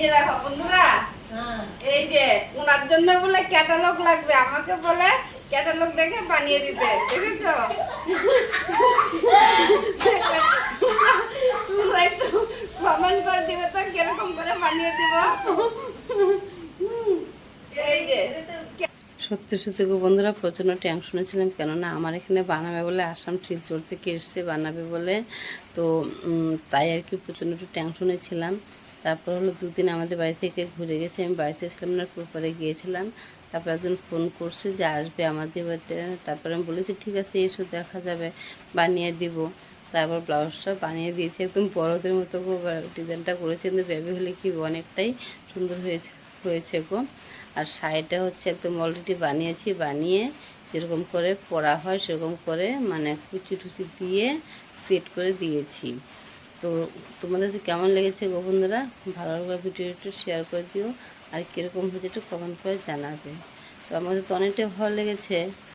যে দেখো বন্ধুরা, এই যে ওনার জন্য বলে ক্যাটালগ লাগবে, আমাকে বলে ক্যাটালগ দেখে বানিয়ে দিতে, দেখেছো? তোমরা একটু কমেন্ট করে দিবে তো কিরকম করে বানিয়ে দিব। এই যে সত্যি সত্যি গো বন্ধুরা, প্রচণ্ড টেনশনে ছিলাম, কেননা আমার এখানে বানাবে বলে আসাম শিলচর থেকে এসছে বানাবে বলে। তো তাই আর কি প্রচণ্ড একটু টেনশনে ছিলাম। তারপর হলো দুদিন আমাদের বাড়ি থেকে ঘুরে গেছে, আমি বাড়িতে ছিলাম না, পুরপাড়ে গিয়েছিলাম। তারপর একজন ফোন করছে যে আসবে আমাদের বাড়িতে। তারপরে আমি বলেছি ঠিক আছে এসো, দেখা যাবে, বানিয়ে দিব। তারপর ব্লাউজটা বানিয়ে দিয়েছি, একদম বড়দের মতো গো ডিজাইনটা করেছে, কিন্তু বেবি হলে কি অনেকটাই সুন্দর হয়েছে গো। আর শাড়িটা হচ্ছে একদম অলরেডি বানিয়েছি, বানিয়ে যেরকম করে পরা হয় সেরকম করে মানে কুচি টুচি দিয়ে সেট করে দিয়েছি। তো তোমাদের কেমন লেগেছে গো বন্ধুরা, ভালো লাগলে ভিডিও একটু শেয়ার করে দিও, আর কীরকম হয়েছে একটু কমেন্ট করে জানাবে। তো আমাদের তো অনেকটাই ভালো লেগেছে।